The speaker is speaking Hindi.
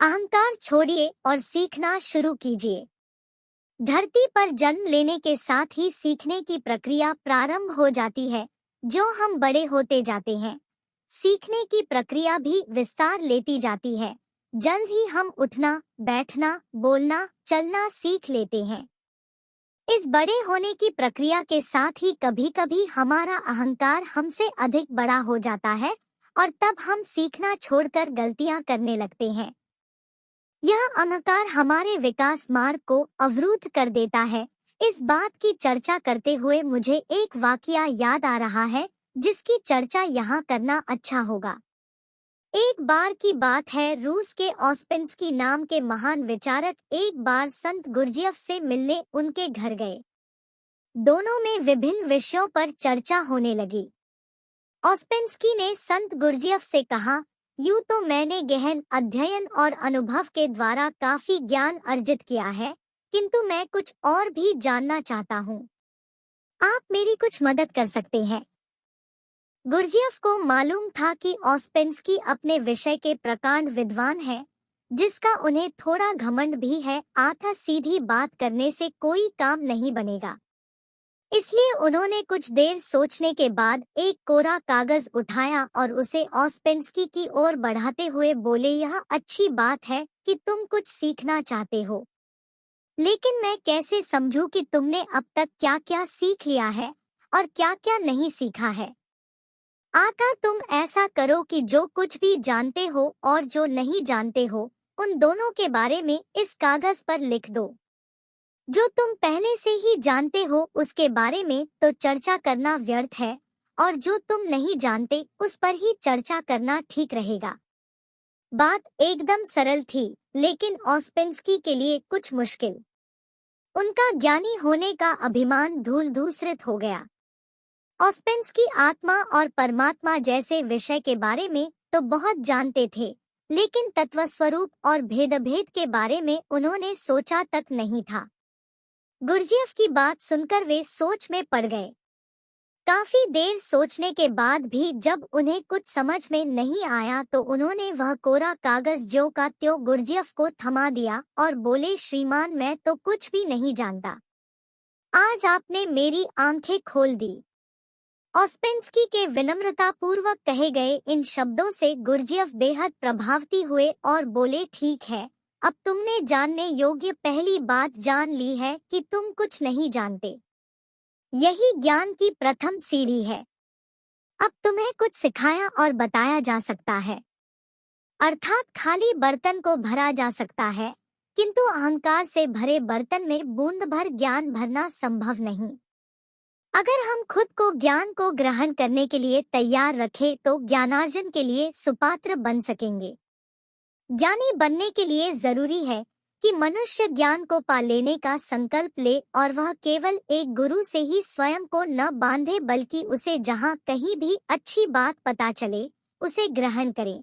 अहंकार छोड़िए और सीखना शुरू कीजिए। धरती पर जन्म लेने के साथ ही सीखने की प्रक्रिया प्रारंभ हो जाती है। जो हम बड़े होते जाते हैं, सीखने की प्रक्रिया भी विस्तार लेती जाती है। जल्द ही हम उठना, बैठना, बोलना, चलना सीख लेते हैं। इस बड़े होने की प्रक्रिया के साथ ही कभी-कभी हमारा अहंकार हमसे अधिक बड़ा हो जाता है और तब हम सीखना छोड़कर गलतियां करने लगते हैं। यह अहंकार हमारे विकास मार्ग को अवरुद्ध कर देता है। इस बात की चर्चा करते हुए मुझे एक वाकया याद आ रहा है, जिसकी चर्चा यहाँ करना अच्छा होगा। एक बार की बात है, रूस के ऑस्पेंस्की नाम के महान विचारक एक बार संत गुरजियफ से मिलने उनके घर गए। दोनों में विभिन्न विषयों पर चर्चा होने लगी। ऑस्पेंस्की ने संत गुरजियफ से कहा, यूं तो मैंने गहन अध्ययन और अनुभव के द्वारा काफी ज्ञान अर्जित किया है, किंतु मैं कुछ और भी जानना चाहता हूँ। आप मेरी कुछ मदद कर सकते हैं। गुरजियफ को मालूम था कि ऑस्पेंस्की अपने विषय के प्रकांड विद्वान है, जिसका उन्हें थोड़ा घमंड भी है। आधा सीधी बात करने से कोई काम नहीं बनेगा। इसलिए उन्होंने कुछ देर सोचने के बाद एक कोरा कागज उठाया और उसे ऑस्पेंस्की की ओर बढ़ाते हुए बोले, यह अच्छी बात है कि तुम कुछ सीखना चाहते हो, लेकिन मैं कैसे समझूं कि तुमने अब तक क्या क्या सीख लिया है और क्या क्या नहीं सीखा है। आता तुम ऐसा करो कि जो कुछ भी जानते हो और जो नहीं जानते हो, उन दोनों के बारे में इस कागज पर लिख दो। जो तुम पहले से ही जानते हो उसके बारे में तो चर्चा करना व्यर्थ है, और जो तुम नहीं जानते उस पर ही चर्चा करना ठीक रहेगा। बात एकदम सरल थी, लेकिन ऑस्पेंस्की के लिए कुछ मुश्किल। उनका ज्ञानी होने का अभिमान धूल-धूसरित हो गया। ऑस्पेंस्की आत्मा और परमात्मा जैसे विषय के बारे में तो बहुत जानते थे, लेकिन तत्वस्वरूप और भेद के बारे में उन्होंने सोचा तक नहीं था। गुरजियफ की बात सुनकर वे सोच में पड़ गए। काफी देर सोचने के बाद भी जब उन्हें कुछ समझ में नहीं आया तो उन्होंने वह कोरा कागज ज्यों का त्यों गुरजियफ को थमा दिया और बोले, श्रीमान, मैं तो कुछ भी नहीं जानता। आज आपने मेरी आंखें खोल दी। ऑस्पेंस्की के विनम्रतापूर्वक कहे गए इन शब्दों से गुरजियफ बेहद प्रभावित हुए और बोले, ठीक है, अब तुमने जानने योग्य पहली बात जान ली है कि तुम कुछ नहीं जानते। यही ज्ञान की प्रथम सीढ़ी है। अब तुम्हें कुछ सिखाया और बताया जा सकता है, अर्थात खाली बर्तन को भरा जा सकता है, किंतु अहंकार से भरे बर्तन में बूंद भर ज्ञान भरना संभव नहीं। अगर हम खुद को ज्ञान को ग्रहण करने के लिए तैयार रखें तो ज्ञानार्जन के लिए सुपात्र बन सकेंगे। ज्ञानी बनने के लिए जरूरी है कि मनुष्य ज्ञान को पा लेने का संकल्प ले और वह केवल एक गुरु से ही स्वयं को न बांधे, बल्कि उसे जहाँ कहीं भी अच्छी बात पता चले उसे ग्रहण करे।